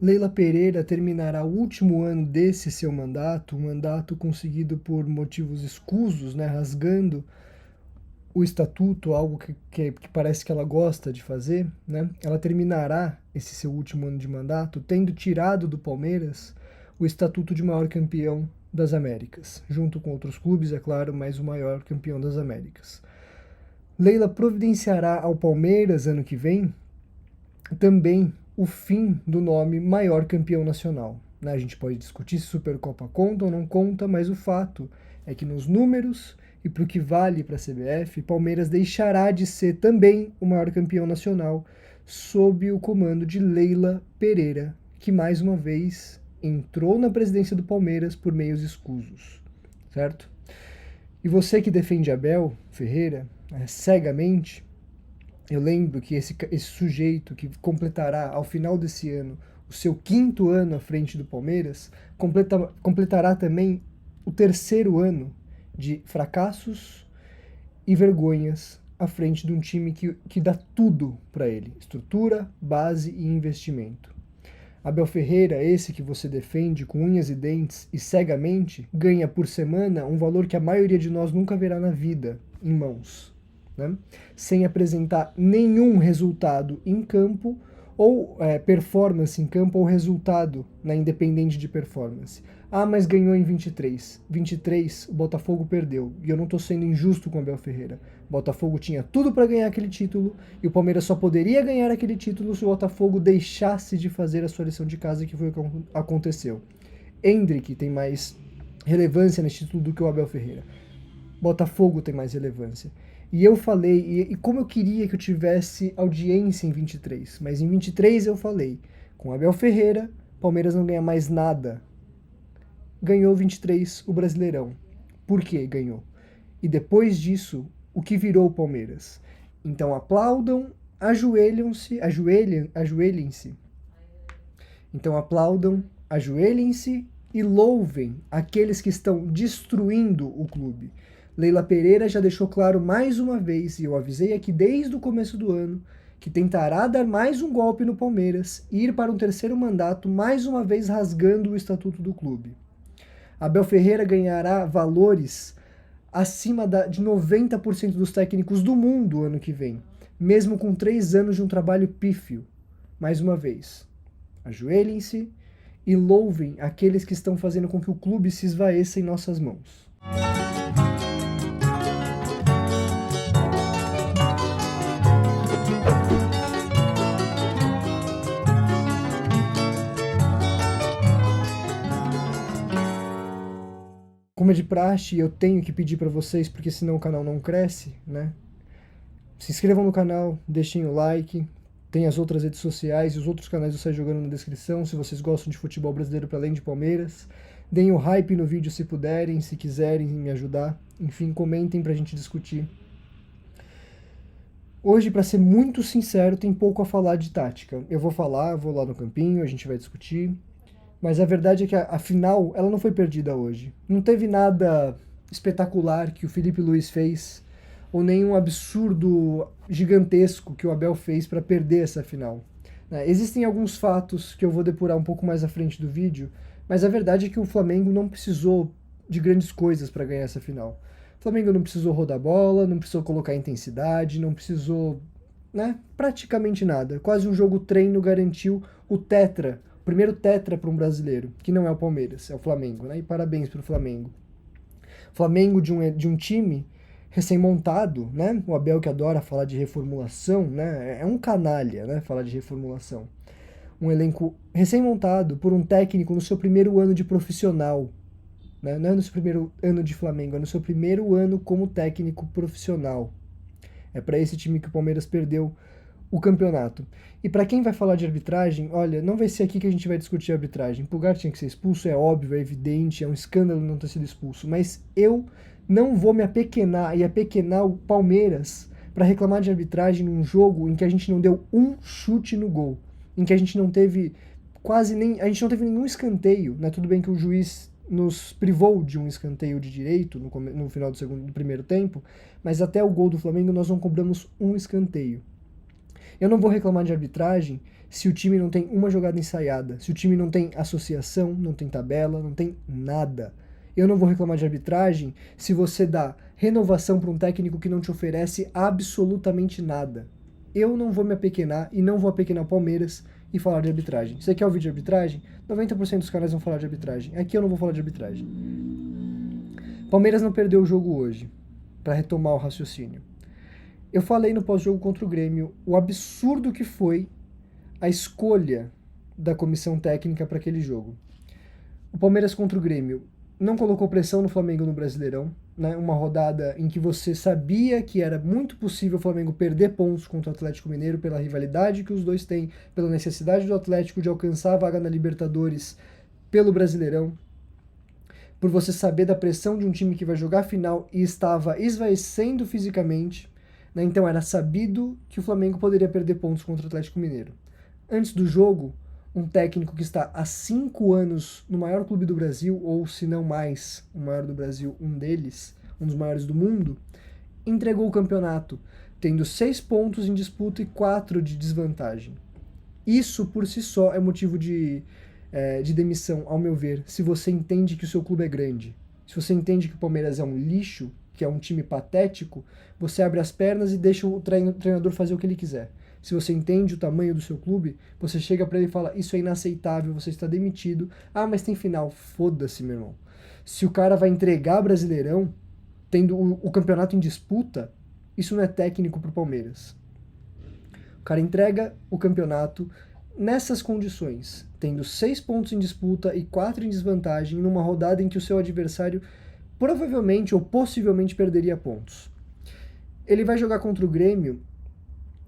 Leila Pereira terminará o último ano desse seu mandato, um mandato conseguido por motivos escusos, né, rasgando o estatuto, algo que parece que ela gosta de fazer, né? Ela terminará esse seu último ano de mandato tendo tirado do Palmeiras o estatuto de maior campeão das Américas, junto com outros clubes, é claro, mas o maior campeão das Américas. Leila providenciará ao Palmeiras ano que vem também o fim do nome maior campeão nacional. A gente pode discutir se Supercopa conta ou não conta, mas o fato é que nos números e para o que vale para a CBF, Palmeiras deixará de ser também o maior campeão nacional sob o comando de Leila Pereira, que mais uma vez entrou na presidência do Palmeiras por meios escusos, certo? E você que defende Abel Ferreira cegamente, eu lembro que esse sujeito que completará ao final desse ano o seu 5º ano à frente do Palmeiras, completará também o 3º ano de fracassos e vergonhas à frente de um time que dá tudo para ele: estrutura, base e investimento. Abel Ferreira, esse que você defende com unhas e dentes e cegamente, ganha por semana um valor que a maioria de nós nunca verá na vida em mãos, né? Sem apresentar nenhum resultado em campo ou performance em campo ou resultado na independente de performance. Ah, mas ganhou em 23. 23 o Botafogo perdeu. E eu não estou sendo injusto com o Abel Ferreira. O Botafogo tinha tudo para ganhar aquele título e o Palmeiras só poderia ganhar aquele título se o Botafogo deixasse de fazer a sua lição de casa, que foi o que aconteceu. Endrick tem mais relevância nesse título do que o Abel Ferreira. Botafogo tem mais relevância. E eu falei, e como eu queria que eu tivesse audiência em 23, mas em 23 eu falei, com Abel Ferreira, Palmeiras não ganha mais nada. Ganhou 23 o Brasileirão. Por que ganhou? E depois disso, o que virou o Palmeiras? Então aplaudam, ajoelhem-se. Então aplaudam, ajoelhem-se e louvem aqueles que estão destruindo o clube. Leila Pereira já deixou claro mais uma vez, e eu avisei aqui desde o começo do ano, que tentará dar mais um golpe no Palmeiras e ir para um 3º mandato, mais uma vez rasgando o estatuto do clube. Abel Ferreira ganhará valores acima de 90% dos técnicos do mundo ano que vem, mesmo com 3 anos de um trabalho pífio. Mais uma vez, ajoelhem-se e louvem aqueles que estão fazendo com que o clube se esvaeça em nossas mãos. Como é de praxe, eu tenho que pedir para vocês, porque senão o canal não cresce, né? Se inscrevam no canal, deixem o like, tem as outras redes sociais e os outros canais do Sai Jogando na descrição, se vocês gostam de futebol brasileiro para além de Palmeiras. Deem o hype no vídeo se puderem, se quiserem me ajudar. Enfim, comentem pra gente discutir. Hoje, para ser muito sincero, tem pouco a falar de tática. Eu vou lá no campinho, a gente vai discutir. Mas a verdade é que a final, ela não foi perdida hoje. Não teve nada espetacular que o Felipe Luiz fez, ou nenhum absurdo gigantesco que o Abel fez para perder essa final. Existem alguns fatos que eu vou depurar um pouco mais à frente do vídeo, mas a verdade é que o Flamengo não precisou de grandes coisas para ganhar essa final. O Flamengo não precisou rodar a bola, não precisou colocar intensidade, não precisou, praticamente nada. Quase um jogo treino garantiu o tetra, o primeiro tetra para um brasileiro, que não é o Palmeiras, é o Flamengo, E parabéns para o Flamengo. Flamengo de um time recém-montado, O Abel, que adora falar de reformulação, É um canalha, falar de reformulação. Um elenco recém-montado por um técnico no seu primeiro ano de profissional, Não é no seu primeiro ano de Flamengo, é no seu primeiro ano como técnico profissional. É para esse time que o Palmeiras perdeu o campeonato. E para quem vai falar de arbitragem, olha, não vai ser aqui que a gente vai discutir arbitragem. Pulgar tinha que ser expulso, é óbvio, é evidente, é um escândalo não ter sido expulso. Mas eu não vou me apequenar e apequenar o Palmeiras para reclamar de arbitragem num jogo em que a gente não deu um chute no gol, em que a gente não teve nenhum escanteio, Tudo bem que o juiz nos privou de um escanteio de direito no final do primeiro tempo, mas até o gol do Flamengo nós não cobramos um escanteio. Eu não vou reclamar de arbitragem se o time não tem uma jogada ensaiada, se o time não tem associação, não tem tabela, não tem nada. Eu não vou reclamar de arbitragem se você dá renovação para um técnico que não te oferece absolutamente nada. Eu não vou me apequenar e não vou apequenar o Palmeiras e falar de arbitragem. Você quer ouvir de arbitragem? 90% dos canais vão falar de arbitragem. Aqui eu não vou falar de arbitragem. Palmeiras não perdeu o jogo hoje, para retomar o raciocínio. Eu falei no pós-jogo contra o Grêmio o absurdo que foi a escolha da comissão técnica para aquele jogo. O Palmeiras contra o Grêmio não colocou pressão no Flamengo no Brasileirão, né? Uma rodada em que você sabia que era muito possível o Flamengo perder pontos contra o Atlético Mineiro pela rivalidade que os dois têm, pela necessidade do Atlético de alcançar a vaga na Libertadores pelo Brasileirão, por você saber da pressão de um time que vai jogar a final e estava esvaecendo fisicamente, né? Então era sabido que o Flamengo poderia perder pontos contra o Atlético Mineiro. Antes do jogo, um técnico que está há 5 anos no maior clube do Brasil, ou se não mais, o maior do Brasil, um deles, um dos maiores do mundo, entregou o campeonato, tendo 6 pontos em disputa e 4 de desvantagem. Isso, por si só, é motivo de demissão, ao meu ver, se você entende que o seu clube é grande. Se você entende que o Palmeiras é um lixo, que é um time patético, você abre as pernas e deixa o treinador fazer o que ele quiser. Se você entende o tamanho do seu clube, você chega para ele e fala: isso é inaceitável, você está demitido. Ah, mas tem final. Foda-se, meu irmão. Se o cara vai entregar Brasileirão, tendo o campeonato em disputa, isso não é técnico pro Palmeiras. O cara entrega o campeonato nessas condições, tendo 6 pontos em disputa e 4 em desvantagem, numa rodada em que o seu adversário provavelmente ou possivelmente perderia pontos. Ele vai jogar contra o Grêmio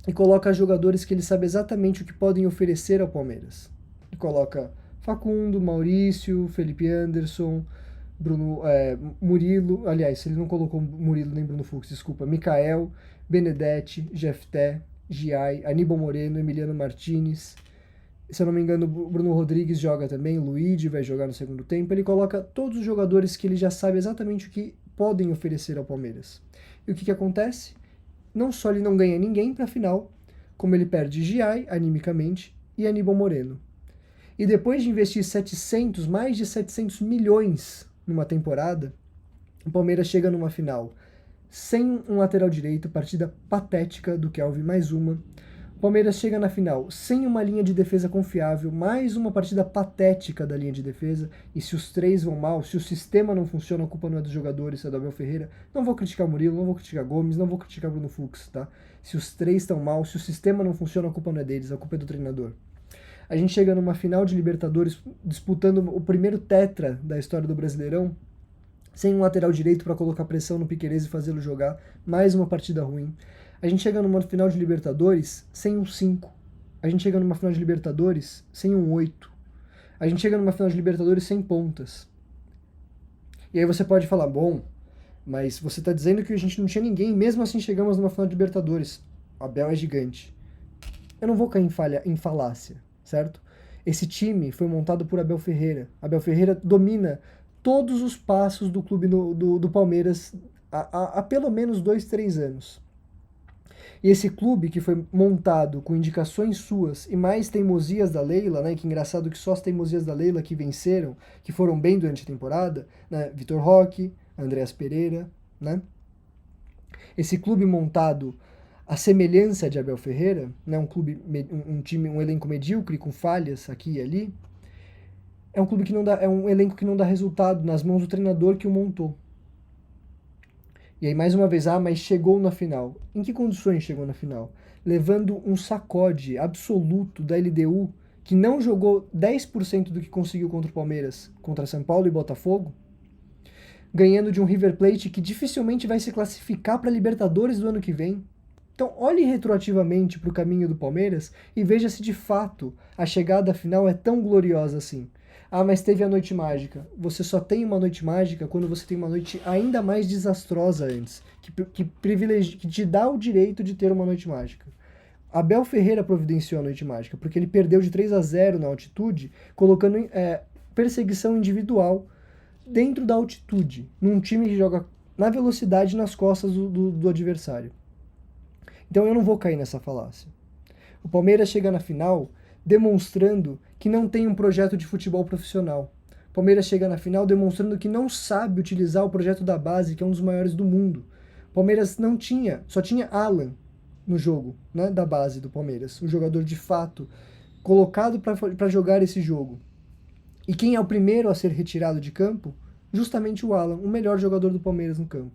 e coloca jogadores que ele sabe exatamente o que podem oferecer ao Palmeiras. Ele coloca Facundo, Maurício, Felipe Anderson, Murilo, aliás, ele não colocou Murilo nem Bruno Fux, desculpa, Mikael, Benedetti, Jefté, Giai, Aníbal Moreno, Emiliano Martinez. Se eu não me engano, o Bruno Rodrigues joga também, o Luigi vai jogar no segundo tempo. Ele coloca todos os jogadores que ele já sabe exatamente o que podem oferecer ao Palmeiras. E o que acontece? Não só ele não ganha ninguém para a final, como ele perde Giai, animicamente, e Aníbal Moreno. E depois de investir mais de 700 milhões numa temporada, o Palmeiras chega numa final sem um lateral direito, partida patética do Kelvin, mais uma. O Palmeiras chega na final sem uma linha de defesa confiável, mais uma partida patética da linha de defesa. E se os três vão mal, se o sistema não funciona, a culpa não é dos jogadores, é do Abel Ferreira. Não vou criticar Murilo, não vou criticar Gomes, não vou criticar Bruno Fux, tá? Se os três estão mal, se o sistema não funciona, a culpa não é deles, a culpa é do treinador. A gente chega numa final de Libertadores disputando o primeiro tetra da história do Brasileirão, sem um lateral direito para colocar pressão no Piquerez e fazê-lo jogar, mais uma partida ruim. A gente chega numa final de Libertadores sem um 5. A gente chega numa final de Libertadores sem um 8. A gente chega numa final de Libertadores sem pontas. E aí você pode falar, bom, mas você está dizendo que a gente não tinha ninguém, mesmo assim chegamos numa final de Libertadores. O Abel é gigante. Eu não vou cair em falácia, certo? Esse time foi montado por Abel Ferreira. Abel Ferreira domina todos os passos do clube do Palmeiras há pelo menos 2, 3 anos. E esse clube que foi montado com indicações suas e mais teimosias da Leila, né? Que engraçado que só as teimosias da Leila que venceram, que foram bem durante a temporada, né? Vitor Roque, Andreas Pereira, né? Esse clube montado à semelhança de Abel Ferreira, né? Um elenco medíocre com falhas aqui e ali, é um elenco que não dá resultado nas mãos do treinador que o montou. E aí, mais uma vez, mas chegou na final. Em que condições chegou na final? Levando um sacode absoluto da LDU, que não jogou 10% do que conseguiu contra o Palmeiras, contra São Paulo e Botafogo, ganhando de um River Plate que dificilmente vai se classificar para a Libertadores do ano que vem. Então, olhe retroativamente para o caminho do Palmeiras e veja se de fato a chegada à final é tão gloriosa assim. Ah, mas teve a noite mágica. Você só tem uma noite mágica quando você tem uma noite ainda mais desastrosa antes, que te dá o direito de ter uma noite mágica. Abel Ferreira providenciou a noite mágica, porque ele perdeu de 3-0 na altitude, colocando perseguição individual dentro da altitude, num time que joga na velocidade nas costas do adversário. Então eu não vou cair nessa falácia. O Palmeiras chega na final demonstrando que não tem um projeto de futebol profissional. O Palmeiras chega na final demonstrando que não sabe utilizar o projeto da base, que é um dos maiores do mundo. O Palmeiras não tinha, só tinha Alan no jogo, né, da base do Palmeiras, um jogador de fato colocado para jogar esse jogo. E quem é o primeiro a ser retirado de campo? Justamente o Alan, o melhor jogador do Palmeiras no campo.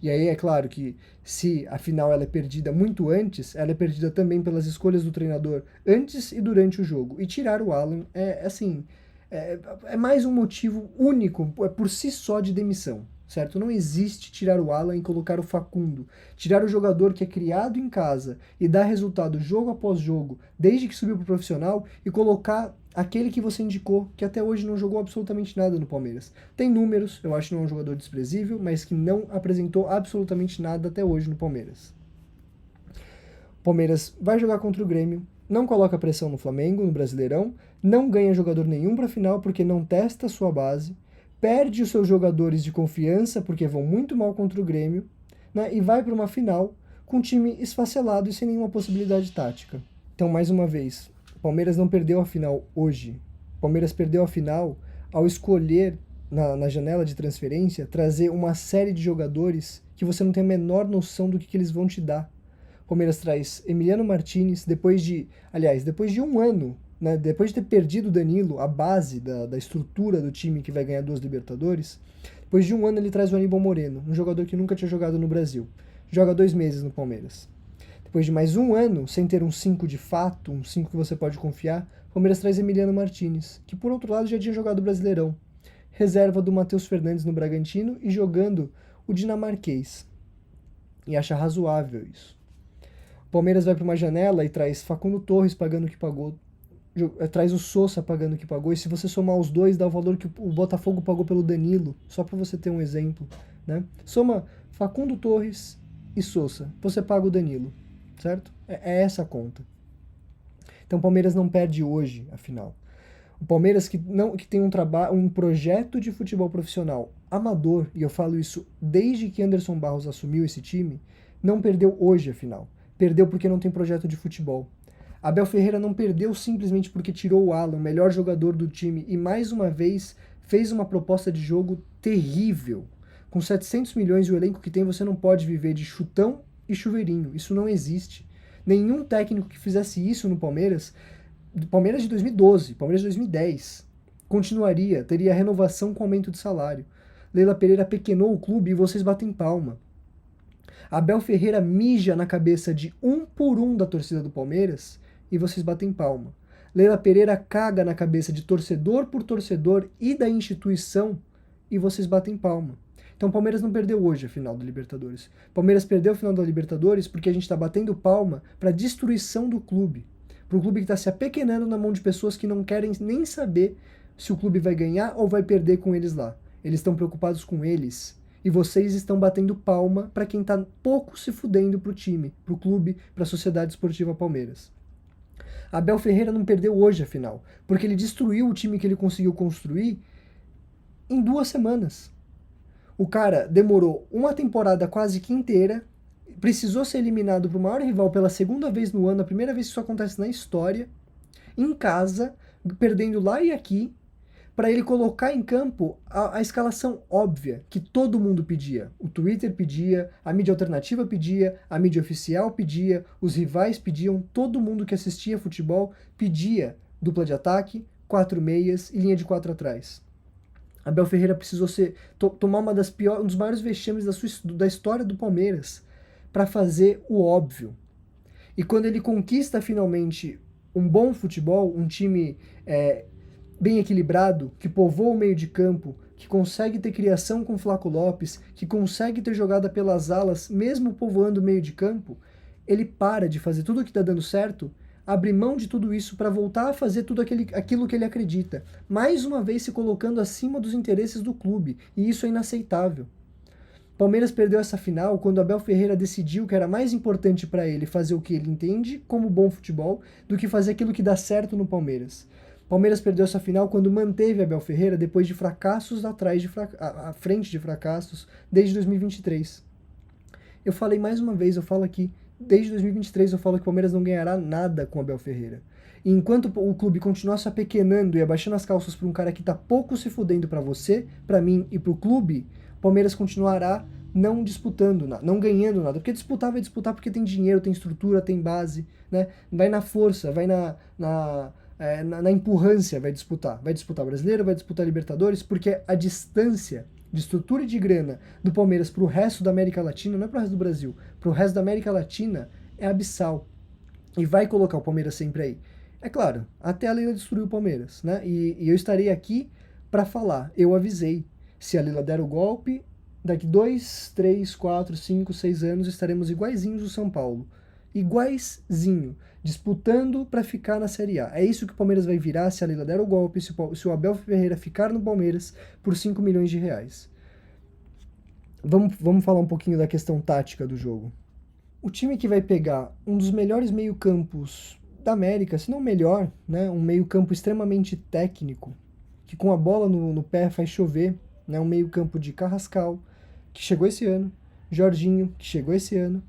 E aí é claro que se a final ela é perdida muito antes, ela é perdida também pelas escolhas do treinador antes e durante o jogo. E tirar o Alan é mais um motivo único, é por si só de demissão, certo? Não existe tirar o Alan e colocar o Facundo. Tirar o jogador que é criado em casa e dá resultado jogo após jogo, desde que subiu para o profissional, e colocar aquele que você indicou, que até hoje não jogou absolutamente nada no Palmeiras. Tem números, eu acho que não é um jogador desprezível, mas que não apresentou absolutamente nada até hoje no Palmeiras. O Palmeiras vai jogar contra o Grêmio, não coloca pressão no Flamengo, no Brasileirão, não ganha jogador nenhum para a final porque não testa a sua base, perde os seus jogadores de confiança porque vão muito mal contra o Grêmio, né, e vai para uma final com um time esfacelado e sem nenhuma possibilidade tática. Então, mais uma vez, o Palmeiras não perdeu a final hoje. O Palmeiras perdeu a final ao escolher, na janela de transferência, trazer uma série de jogadores que você não tem a menor noção do que eles vão te dar. O Palmeiras traz Emiliano Martinez, depois de um ano, né, depois de ter perdido o Danilo, a base da estrutura do time que vai ganhar 2 Libertadores, depois de um ano ele traz o Aníbal Moreno, um jogador que nunca tinha jogado no Brasil. Joga 2 meses no Palmeiras. Depois de mais um ano, sem ter um 5 de fato, um 5 que você pode confiar, o Palmeiras traz Emiliano Martinez, que por outro lado já tinha jogado o Brasileirão. Reserva do Matheus Fernandes no Bragantino e jogando o dinamarquês. E acha razoável isso. O Palmeiras vai para uma janela e traz Facundo Torres pagando o que pagou, traz o Sousa pagando o que pagou, e se você somar os dois, dá o valor que o Botafogo pagou pelo Danilo, só para você ter um exemplo, né? Soma Facundo Torres e Sousa, você paga o Danilo, certo? É essa a conta. Então o Palmeiras não perde hoje, afinal. O Palmeiras que tem um projeto de futebol profissional amador, e eu falo isso desde que Anderson Barros assumiu esse time, não perdeu hoje, afinal. Perdeu porque não tem projeto de futebol. Abel Ferreira não perdeu simplesmente porque tirou o Alan, o melhor jogador do time, e mais uma vez fez uma proposta de jogo terrível. Com 700 milhões e o elenco que tem, você não pode viver de chutão e chuveirinho. Isso não existe. Nenhum técnico que fizesse isso no Palmeiras de 2012, Palmeiras de 2010, continuaria, teria renovação com aumento de salário. Leila Pereira pequenou o clube e vocês batem palma. Abel Ferreira mija na cabeça de um por um da torcida do Palmeiras e vocês batem palma. Leila Pereira caga na cabeça de torcedor por torcedor e da instituição e vocês batem palma. Então o Palmeiras não perdeu hoje a final da Libertadores. O Palmeiras perdeu a final da Libertadores porque a gente está batendo palma para a destruição do clube. Para um clube que está se apequenando na mão de pessoas que não querem nem saber se o clube vai ganhar ou vai perder com eles lá. Eles estão preocupados com eles. E vocês estão batendo palma para quem está pouco se fudendo pro time, pro clube, para a Sociedade Esportiva Palmeiras. Abel Ferreira não perdeu hoje a final, porque ele destruiu o time que ele conseguiu construir em 2 semanas. O cara demorou uma temporada quase que inteira, precisou ser eliminado pro maior rival pela segunda vez no ano, a primeira vez que isso acontece na história, em casa, perdendo lá e aqui, para ele colocar em campo a escalação óbvia que todo mundo pedia. O Twitter pedia, a mídia alternativa pedia, a mídia oficial pedia, os rivais pediam, todo mundo que assistia futebol pedia dupla de ataque, 4 meias e linha de 4 atrás. Abel Ferreira precisou tomar um dos maiores vexames da história do Palmeiras para fazer o óbvio. E quando ele conquista finalmente um bom futebol, um time bem equilibrado, que povoa o meio de campo, que consegue ter criação com Flaco Lopes, que consegue ter jogada pelas alas, mesmo povoando o meio de campo, ele para de fazer tudo o que está dando certo, abre mão de tudo isso para voltar a fazer tudo aquilo que ele acredita, mais uma vez se colocando acima dos interesses do clube, e isso é inaceitável. Palmeiras perdeu essa final quando Abel Ferreira decidiu que era mais importante para ele fazer o que ele entende como bom futebol do que fazer aquilo que dá certo no Palmeiras. Palmeiras perdeu essa final quando manteve Abel Ferreira depois de fracassos à frente de fracassos desde 2023. Eu falei mais uma vez, eu falo aqui, desde 2023 eu falo que o Palmeiras não ganhará nada com o Abel Ferreira. E enquanto o clube continuar se apequenando e abaixando as calças para um cara que tá pouco se fudendo para você, para mim e pro clube, o Palmeiras continuará não disputando nada, não ganhando nada. Porque disputar vai disputar porque tem dinheiro, tem estrutura, tem base, né? Vai na força, vai na empurrância, vai disputar. Vai disputar Brasileiro, vai disputar Libertadores, porque a distância de estrutura e de grana do Palmeiras pro resto da América Latina, não é pro resto do Brasil, pro resto da América Latina é abissal. E vai colocar o Palmeiras sempre aí. É claro, até a Leila destruiu o Palmeiras, né? E eu estarei aqui para falar. Eu avisei. Se a Leila der o golpe, daqui 2, 3, 4, 5, 6 anos estaremos iguaizinhos o São Paulo. Iguaizinho. Disputando para ficar na Série A. É isso que o Palmeiras vai virar se a Leila der o golpe, se o Abel Ferreira ficar no Palmeiras por 5 milhões de reais. Vamos falar um pouquinho da questão tática do jogo. O time que vai pegar um dos melhores meio-campos da América, se não o melhor, né, um meio-campo extremamente técnico, que com a bola no pé faz chover, né, um meio-campo de Carrascal, que chegou esse ano, Jorginho, que chegou esse ano,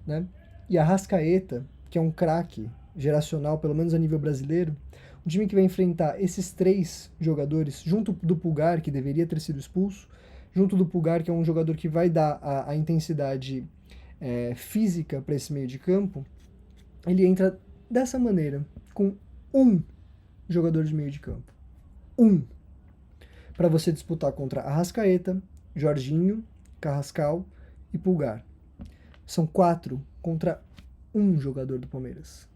né, e Arrascaeta, que é um craque geracional, pelo menos a nível brasileiro, um time que vai enfrentar esses três jogadores, junto do Pulgar, que deveria ter sido expulso, junto do Pulgar, que é um jogador que vai dar a intensidade física para esse meio de campo, ele entra dessa maneira, com um jogador de meio de campo. Para você disputar contra Arrascaeta, Jorginho, Carrascal e Pulgar. São 4 contra um jogador do Palmeiras.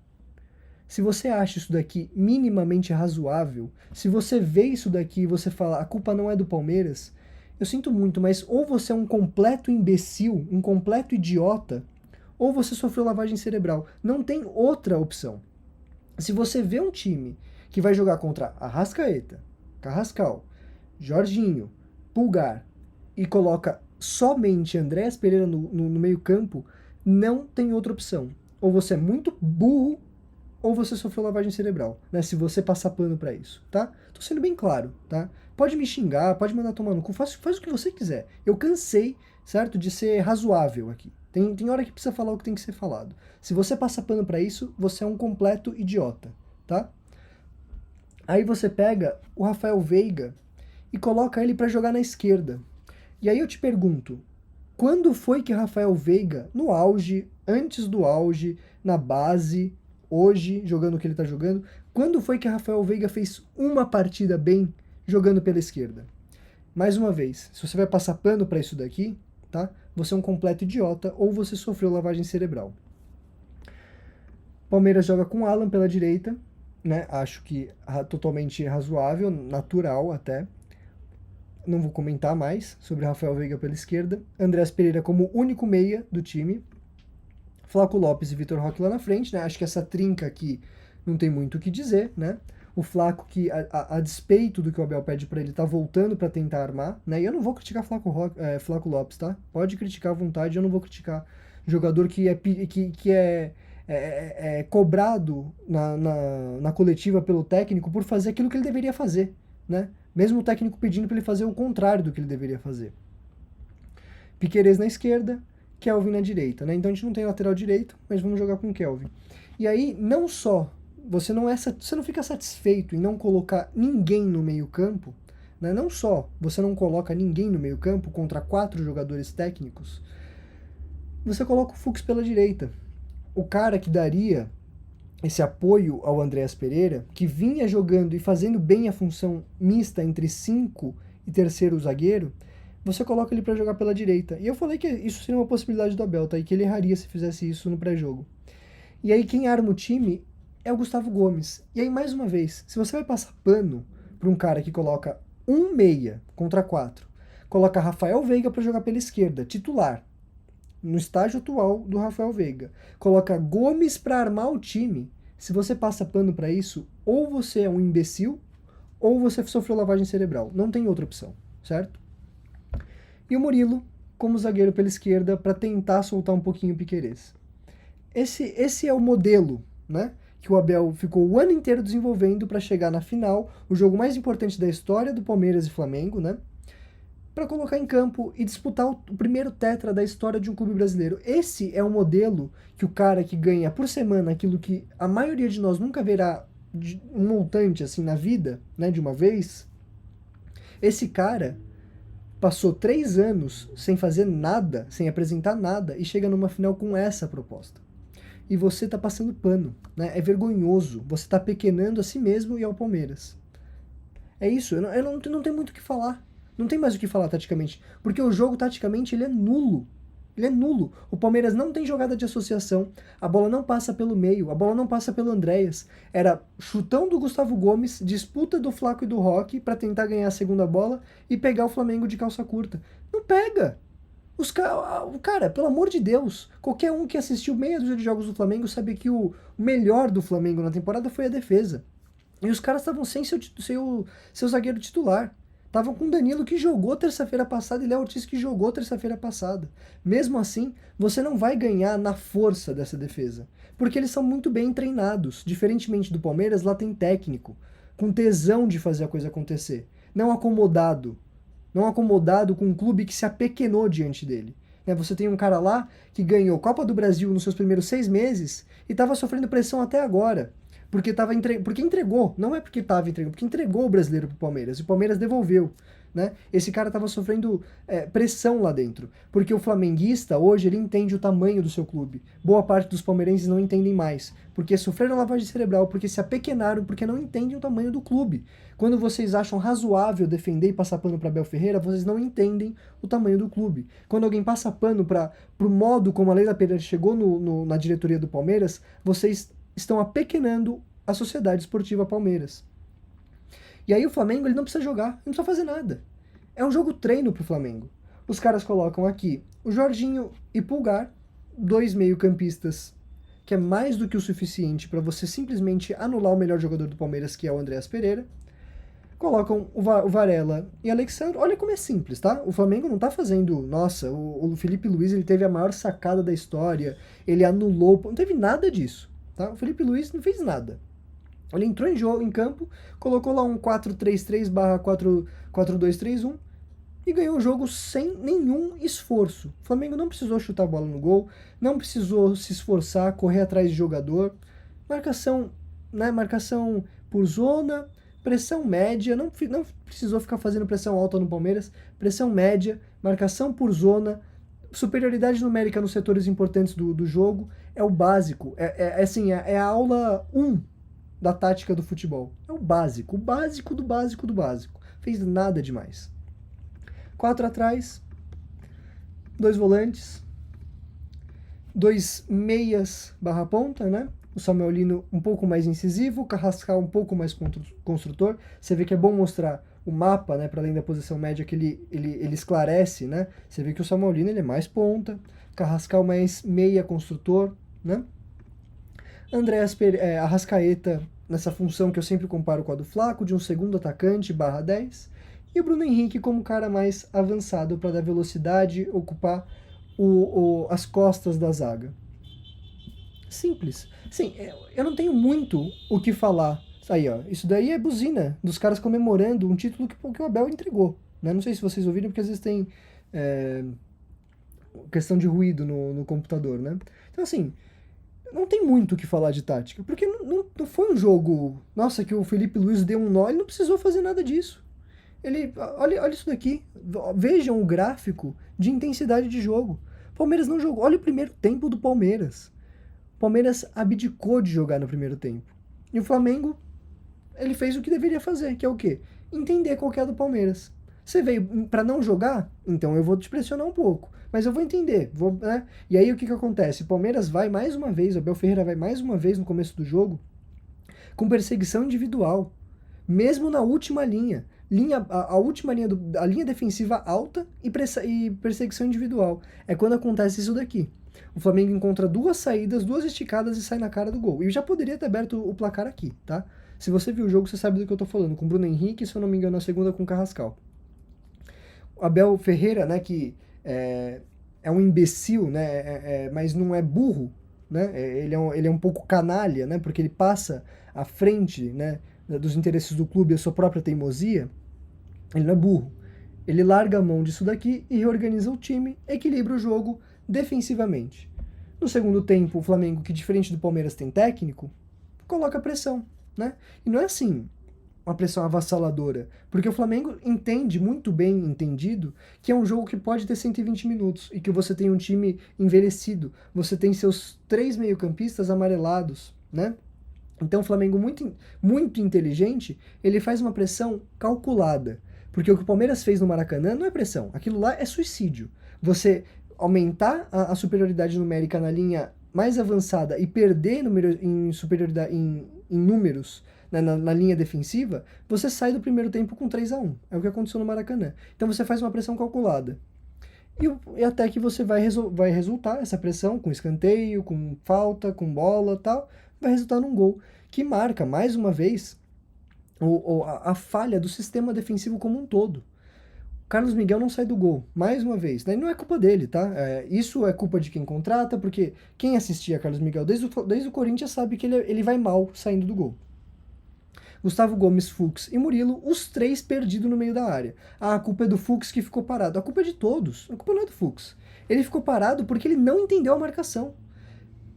Se você acha isso daqui minimamente razoável, se você vê isso daqui e você fala, a culpa não é do Palmeiras, eu sinto muito, mas ou você é um completo imbecil, um completo idiota, ou você sofreu lavagem cerebral. Não tem outra opção. Se você vê um time que vai jogar contra Arrascaeta, Carrascal, Jorginho, Pulgar e coloca somente Andréas Pereira no meio campo, não tem outra opção. Ou você é muito burro, ou você sofreu lavagem cerebral, né? Se você passar pano pra isso, tá? Tô sendo bem claro, tá? Pode me xingar, pode mandar tomar no cu, faz o que você quiser. Eu cansei, certo, de ser razoável aqui. Tem hora que precisa falar o que tem que ser falado. Se você passa pano pra isso, você é um completo idiota, tá? Aí você pega o Rafael Veiga e coloca ele pra jogar na esquerda. E aí eu te pergunto, quando foi que Rafael Veiga, no auge, antes do auge, na base, hoje, jogando o que ele tá jogando, quando foi que Rafael Veiga fez uma partida bem jogando pela esquerda? Mais uma vez, se você vai passar pano pra isso daqui, tá? Você é um completo idiota ou você sofreu lavagem cerebral. Palmeiras joga com Alan pela direita, né? Acho que totalmente razoável, natural até. Não vou comentar mais sobre Rafael Veiga pela esquerda. Andréas Pereira como único meia do time. Flaco Lopes e Vitor Roque lá na frente, né? Acho que essa trinca aqui não tem muito o que dizer, né? O Flaco que, a despeito do que o Abel pede para ele, tá voltando para tentar armar, né? E eu não vou criticar Flaco Lopes, tá? Pode criticar à vontade, eu não vou criticar jogador que é cobrado na coletiva pelo técnico por fazer aquilo que ele deveria fazer, né? Mesmo o técnico pedindo para ele fazer o contrário do que ele deveria fazer. Piquerez na esquerda, Kelvin na direita, né? Então a gente não tem lateral direito, mas vamos jogar com Kelvin. E aí, não só você não fica satisfeito em não colocar ninguém no meio-campo, né? Não só você não coloca ninguém no meio-campo contra 4 jogadores técnicos, você coloca o Fux pela direita. O cara que daria esse apoio ao Andréas Pereira, que vinha jogando e fazendo bem a função mista entre 5 e terceiro zagueiro, você coloca ele para jogar pela direita. E eu falei que isso seria uma possibilidade do Abel, tá? E que ele erraria se fizesse isso no pré-jogo. E aí quem arma o time é o Gustavo Gomes. E aí, mais uma vez, se você vai passar pano para um cara que coloca um meia contra 4, coloca Rafael Veiga para jogar pela esquerda, titular, no estágio atual do Rafael Veiga, coloca Gomes para armar o time, se você passa pano para isso, ou você é um imbecil, ou você sofreu lavagem cerebral. Não tem outra opção, certo? E o Murilo como zagueiro pela esquerda para tentar soltar um pouquinho o Piquerez. Esse é o modelo, né, que o Abel ficou o ano inteiro desenvolvendo para chegar na final, o jogo mais importante da história do Palmeiras e Flamengo, né, para colocar em campo e disputar o primeiro tetra da história de um clube brasileiro. Esse é o modelo que o cara que ganha por semana aquilo que a maioria de nós nunca verá um montante assim na vida, né, de uma vez. Esse cara passou 3 anos sem fazer nada, sem apresentar nada, e chega numa final com essa proposta. E você tá passando pano, né? É vergonhoso. Você tá pequenando a si mesmo e ao Palmeiras. É isso, eu não tenho muito o que falar. Não tem mais o que falar taticamente. Porque o jogo, taticamente, ele é nulo. Ele é nulo. O Palmeiras não tem jogada de associação. A bola não passa pelo meio. A bola não passa pelo Andréas. Era chutão do Gustavo Gomes, disputa do Flaco e do Roque para tentar ganhar a segunda bola e pegar o Flamengo de calça curta. Não pega! Cara, pelo amor de Deus, qualquer um que assistiu meia dúzia de jogos do Flamengo sabe que o melhor do Flamengo na temporada foi a defesa. E os caras estavam sem seu zagueiro titular. Estavam com Danilo que jogou terça-feira passada e Léo Ortiz que jogou terça-feira passada. Mesmo assim, você não vai ganhar na força dessa defesa. Porque eles são muito bem treinados. Diferentemente do Palmeiras, lá tem técnico. Com tesão de fazer a coisa acontecer. Não acomodado. Não acomodado com um clube que se apequenou diante dele. Você tem um cara lá que ganhou Copa do Brasil nos seus primeiros 6 meses e estava sofrendo pressão até agora. Porque entregou, não é porque estava entregando, porque entregou o brasileiro pro Palmeiras, e o Palmeiras devolveu, né? Esse cara estava sofrendo pressão lá dentro, porque o flamenguista hoje ele entende o tamanho do seu clube. Boa parte dos palmeirenses não entendem mais, porque sofreram lavagem cerebral, porque se apequenaram, porque não entendem o tamanho do clube. Quando vocês acham razoável defender e passar pano para Abel Ferreira, vocês não entendem o tamanho do clube. Quando alguém passa pano para pro modo como a Leila Pereira chegou na diretoria do Palmeiras, vocês estão apequenando a Sociedade Esportiva Palmeiras. E aí o Flamengo ele não precisa jogar, não precisa fazer nada. É um jogo treino pro Flamengo. Os caras colocam aqui o Jorginho e Pulgar, 2 meio-campistas, que é mais do que o suficiente para você simplesmente anular o melhor jogador do Palmeiras, que é o Andréas Pereira. Colocam o Varela e Alexandre. Olha como é simples, tá? O Flamengo não tá fazendo... Nossa, o Felipe Luiz ele teve a maior sacada da história, ele anulou... Não teve nada disso. Tá? O Felipe Luiz não fez nada. Ele entrou em campo, colocou lá um 4-3-3/4-2-3-1 e ganhou o jogo sem nenhum esforço. O Flamengo não precisou chutar a bola no gol, não precisou se esforçar, correr atrás de jogador. Marcação, né? Marcação por zona, pressão média, não precisou ficar fazendo pressão alta no Palmeiras, pressão média, marcação por zona, superioridade numérica nos setores importantes do jogo. É o básico, é a aula 1 da tática do futebol. É o básico do básico do básico. Fez nada demais. 4 atrás, 2 volantes, 2 meias barra ponta, né? O Samuel Lino um pouco mais incisivo, o Carrascal um pouco mais construtor. Você vê que é bom mostrar o mapa, né, para além da posição média, que ele esclarece, né? Você vê que o Samuel Lino ele é mais ponta, Carrascal mais meia construtor, né? Andréas Arrascaeta nessa função que eu sempre comparo com a do Flaco, de um segundo atacante barra 10, e o Bruno Henrique como cara mais avançado para dar velocidade, ocupar as costas da zaga. Simples. Sim, eu não tenho muito o que falar. Aí, ó, isso daí é buzina dos caras comemorando um título que o Abel entregou, né? Não sei se vocês ouviram, porque às vezes tem questão de ruído no computador, né? Então, assim, não tem muito o que falar de tática, porque não foi um jogo, nossa, que o Felipe Luiz deu um nó, ele não precisou fazer nada disso. Olha isso daqui, vejam o gráfico de intensidade de jogo. O Palmeiras não jogou, olha o primeiro tempo do Palmeiras. O Palmeiras abdicou de jogar no primeiro tempo. E o Flamengo, ele fez o que deveria fazer, que é o quê? Entender qual que é a do Palmeiras. Você veio para não jogar? Então eu vou te pressionar um pouco. Mas eu vou entender, né? E aí o que acontece? O Palmeiras vai mais uma vez, o Abel Ferreira vai mais uma vez no começo do jogo com perseguição individual. Mesmo na última linha. A última linha, a linha defensiva alta e perseguição individual. É quando acontece isso daqui. O Flamengo encontra 2 saídas, 2 esticadas e sai na cara do gol. E já poderia ter aberto o placar aqui, tá? Se você viu o jogo, você sabe do que eu tô falando. Com o Bruno Henrique, se eu não me engano, a segunda com o Carrascal. O Abel Ferreira, né, que é um imbecil, né, mas não é burro, né? Ele é um pouco canalha, né? Porque ele passa à frente, né, dos interesses do clube e a sua própria teimosia. Ele não é burro. Ele larga a mão disso daqui e reorganiza o time, equilibra o jogo defensivamente. No segundo tempo, o Flamengo, que diferente do Palmeiras tem técnico, coloca pressão, né? E não é assim, uma pressão avassaladora, porque o Flamengo entende muito bem entendido que é um jogo que pode ter 120 minutos e que você tem um time envelhecido, você tem seus 3 meio-campistas amarelados, né? Então o Flamengo muito inteligente, ele faz uma pressão calculada, porque o que o Palmeiras fez no Maracanã não é pressão, aquilo lá é suicídio. Você aumentar a superioridade numérica na linha mais avançada e perder em superioridade em números na linha defensiva, você sai do primeiro tempo com 3-1. É o que aconteceu no Maracanã. Então você faz uma pressão calculada. E até que você vai resultar essa pressão com escanteio, com falta, com bola e tal, vai resultar num gol que marca, mais uma vez, a falha do sistema defensivo como um todo. Carlos Miguel não sai do gol, mais uma vez. Daí não é culpa dele, tá? Isso é culpa de quem contrata, porque quem assistia Carlos Miguel desde o Corinthians sabe que ele vai mal saindo do gol. Gustavo Gomes, Fux e Murilo, os três perdidos no meio da área. Ah, a culpa é do Fux que ficou parado. A culpa é de todos. A culpa não é do Fux. Ele ficou parado porque ele não entendeu a marcação.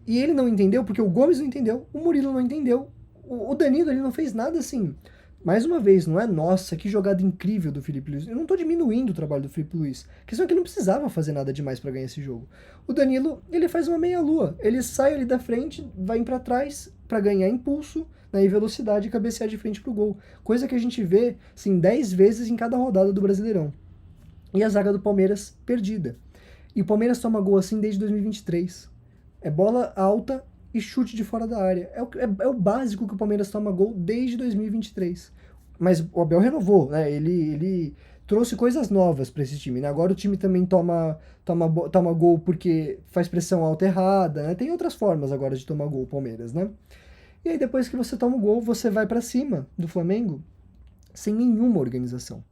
E ele não entendeu porque o Gomes não entendeu, o Murilo não entendeu, o Danilo ele não fez nada assim. Mais uma vez, não é nossa, que jogada incrível do Felipe Luiz. Eu não tô diminuindo o trabalho do Felipe Luiz. A questão é que ele não precisava fazer nada demais para ganhar esse jogo. O Danilo, ele faz uma meia-lua. Ele sai ali da frente, vai para trás para ganhar impulso, né, e velocidade e cabecear de frente pro gol. Coisa que a gente vê, assim, 10 vezes em cada rodada do Brasileirão. E a zaga do Palmeiras perdida. E o Palmeiras toma gol assim desde 2023. É bola alta e chute de fora da área. É o básico que o Palmeiras toma gol desde 2023. Mas o Abel renovou, né? Ele trouxe coisas novas para esse time, né? Agora o time também toma gol porque faz pressão alta errada, né? Tem outras formas agora de tomar gol o Palmeiras, né? E aí depois que você toma o gol, você vai para cima do Flamengo sem nenhuma organização.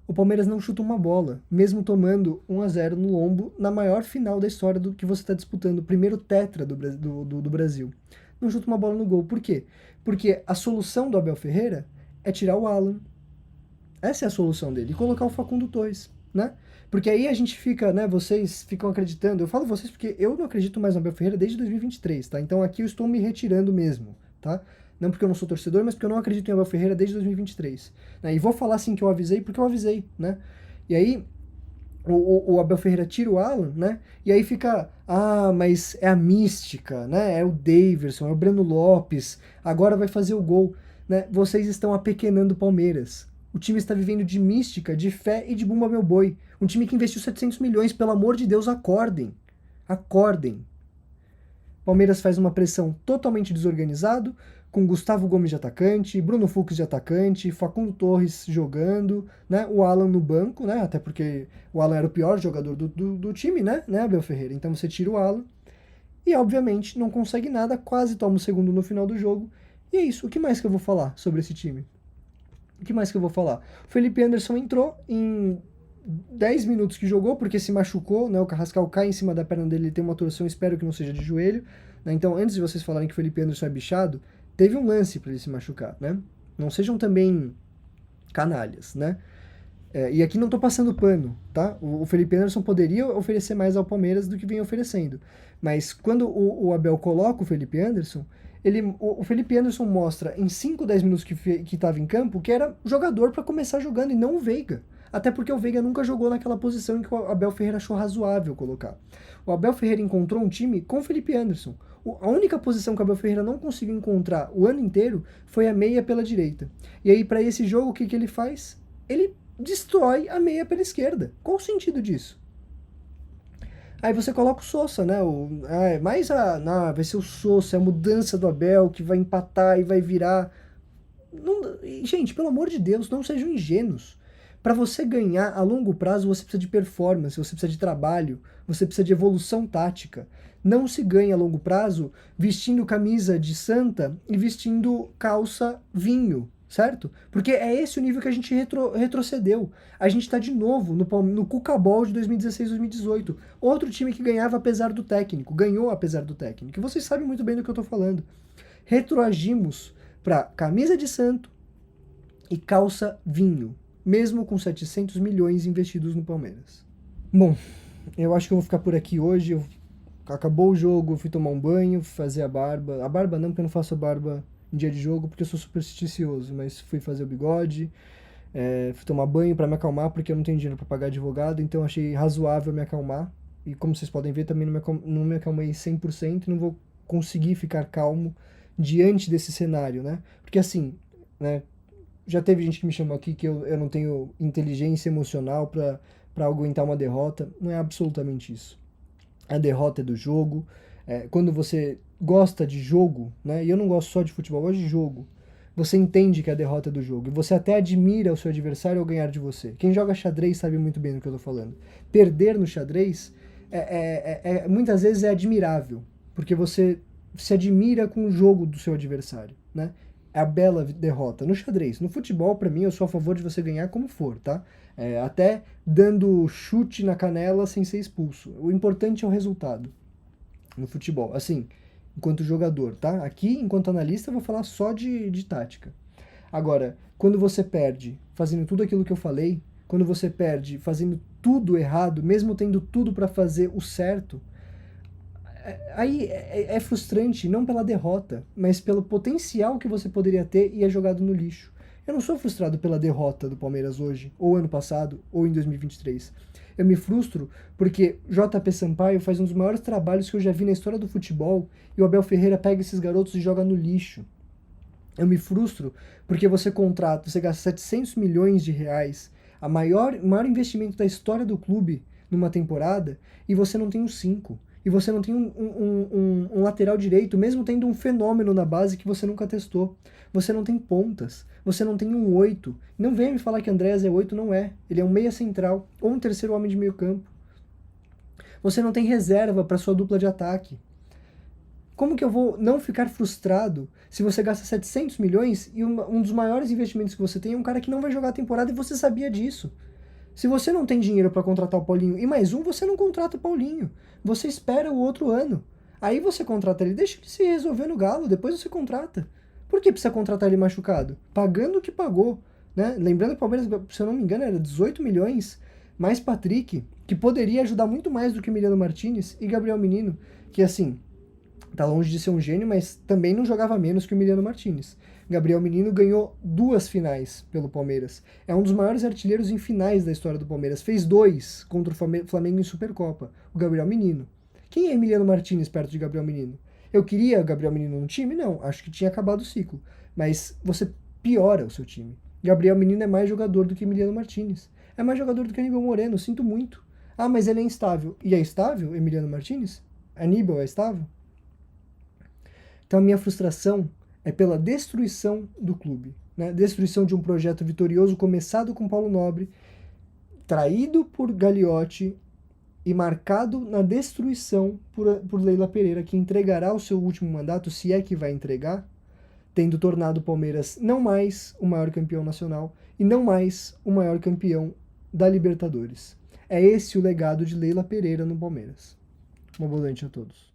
O Palmeiras não chuta uma bola, mesmo tomando 1-0 no lombo na maior final da história do que você está disputando, o primeiro tetra do Brasil. Não chuta uma bola no gol. Por quê? Porque a solução do Abel Ferreira é tirar o Alan. Essa é a solução dele. E colocar o Facundo Torres, né? Porque aí a gente fica, né? Vocês ficam acreditando. Eu falo vocês porque eu não acredito mais no Abel Ferreira desde 2023, tá? Então aqui eu estou me retirando mesmo, tá? Não porque eu não sou torcedor, mas porque eu não acredito em Abel Ferreira desde 2023. Né? E vou falar assim que eu avisei, porque eu avisei, né? E aí, o Abel Ferreira tira o Alan, né? E aí fica, mas é a mística, né? É o Daverson, é o Breno Lopes, agora vai fazer o gol, né? Vocês estão apequenando o Palmeiras. O time está vivendo de mística, de fé e de bumba meu boi. Um time que investiu 700 milhões, pelo amor de Deus, acordem. Acordem. Palmeiras faz uma pressão totalmente desorganizado, com Gustavo Gomes de atacante, Bruno Fux de atacante, Facundo Torres jogando, né, o Alan no banco, né, até porque o Alan era o pior jogador do time, né, Abel Ferreira, então você tira o Alan, e obviamente não consegue nada, quase toma o segundo no final do jogo, e é isso. O que mais que eu vou falar sobre esse time? O que mais que eu vou falar? O Felipe Anderson entrou em 10 minutos que jogou, porque se machucou, né? O Carrascal cai em cima da perna dele, ele tem uma torção, espero que não seja de joelho, né? Então, antes de vocês falarem que o Felipe Anderson é bichado, teve um lance para ele se machucar, né? Não sejam também canalhas, né? E aqui não tô passando pano, tá? O Felipe Anderson poderia oferecer mais ao Palmeiras do que vem oferecendo. Mas quando o Abel coloca o Felipe Anderson, o Felipe Anderson mostra em 5, 10 minutos que estava em campo que era jogador para começar jogando e não o Veiga. Até porque o Veiga nunca jogou naquela posição em que o Abel Ferreira achou razoável colocar. O Abel Ferreira encontrou um time com o Felipe Anderson. A única posição que o Abel Ferreira não conseguiu encontrar o ano inteiro foi a meia pela direita. E aí, para esse jogo, o que ele faz? Ele destrói a meia pela esquerda. Qual o sentido disso? Aí você coloca o Sousa, né? Vai ser o Sousa, a mudança do Abel que vai empatar e vai virar. Não, gente, pelo amor de Deus, não sejam ingênuos. Para você ganhar a longo prazo, você precisa de performance, você precisa de trabalho, você precisa de evolução tática. Não se ganha a longo prazo vestindo camisa de santa e vestindo calça vinho, certo? Porque é esse o nível que a gente retrocedeu. A gente está de novo no Cucabol de 2016-2018. Outro time que ganhava apesar do técnico, ganhou apesar do técnico. E vocês sabem muito bem do que eu estou falando. Retroagimos para camisa de santo e calça vinho. mesmo com 700 milhões investidos no Palmeiras. Bom, eu acho que eu vou ficar por aqui hoje. Acabou o jogo, eu fui tomar um banho, fazer a barba. A barba não, porque eu não faço a barba em dia de jogo, porque eu sou supersticioso, mas fui fazer o bigode, fui tomar banho para me acalmar, porque eu não tenho dinheiro para pagar advogado, então achei razoável me acalmar. E como vocês podem ver, também não me acalmei 100% e não vou conseguir ficar calmo diante desse cenário, né? Porque assim, né, já teve gente que me chamou aqui que eu não tenho inteligência emocional para aguentar uma derrota. Não é absolutamente isso. A derrota é do jogo. Quando você gosta de jogo, né? E eu não gosto só de futebol, eu gosto de jogo. Você entende que a derrota é do jogo. E você até admira o seu adversário ao ganhar de você. Quem joga xadrez sabe muito bem do que eu tô falando. Perder no xadrez muitas vezes é admirável. Porque você se admira com o jogo do seu adversário, né? É a bela derrota. No xadrez, no futebol, para mim, eu sou a favor de você ganhar como for, tá? Até dando chute na canela sem ser expulso. O importante é o resultado no futebol. Assim, enquanto jogador, tá? Aqui, enquanto analista, eu vou falar só de tática. Agora, quando você perde fazendo tudo aquilo que eu falei, quando você perde fazendo tudo errado, mesmo tendo tudo para fazer o certo, aí é frustrante, não pela derrota, mas pelo potencial que você poderia ter e é jogado no lixo. Eu não sou frustrado pela derrota do Palmeiras hoje, ou ano passado, ou em 2023. Eu me frustro porque JP Sampaio faz um dos maiores trabalhos que eu já vi na história do futebol e o Abel Ferreira pega esses garotos e joga no lixo. Eu me frustro porque você gasta 700 milhões de reais, o maior investimento da história do clube numa temporada, e você não tem um 5. E você não tem um lateral direito, mesmo tendo um fenômeno na base que você nunca testou. Você não tem pontas, você não tem um 8. Não venha me falar que Andréas é 8, não é. Ele é um meia central, ou um terceiro homem de meio campo. Você não tem reserva para sua dupla de ataque. Como que eu vou não ficar frustrado se você gasta 700 milhões e um dos maiores investimentos que você tem é um cara que não vai jogar a temporada e você sabia disso? Se você não tem dinheiro para contratar o Paulinho e mais um, você não contrata o Paulinho. Você espera o outro ano. Aí você contrata ele, deixa ele se resolver no Galo, depois você contrata. Por que precisa contratar ele machucado? Pagando o que pagou, né? Lembrando que o Palmeiras, se eu não me engano, era 18 milhões, mais Patrick, que poderia ajudar muito mais do que Emiliano Martinez e Gabriel Menino, que assim, tá longe de ser um gênio, mas também não jogava menos que o Emiliano Martinez. Gabriel Menino ganhou 2 finais pelo Palmeiras. É um dos maiores artilheiros em finais da história do Palmeiras. Fez 2 contra o Flamengo em Supercopa. O Gabriel Menino. Quem é Emiliano Martinez perto de Gabriel Menino? Eu queria o Gabriel Menino no time? Não. Acho que tinha acabado o ciclo. Mas você piora o seu time. Gabriel Menino é mais jogador do que Emiliano Martinez. É mais jogador do que Aníbal Moreno. Sinto muito. Ah, mas ele é instável. E é estável, Emiliano Martinez? Aníbal é estável? Então a minha frustração é pela destruição do clube, né? Destruição de um projeto vitorioso começado com Paulo Nobre, traído por Gagliotti e marcado na destruição por Leila Pereira, que entregará o seu último mandato, se é que vai entregar, tendo tornado o Palmeiras não mais o maior campeão nacional e não mais o maior campeão da Libertadores. É esse o legado de Leila Pereira no Palmeiras. Uma boa noite a todos.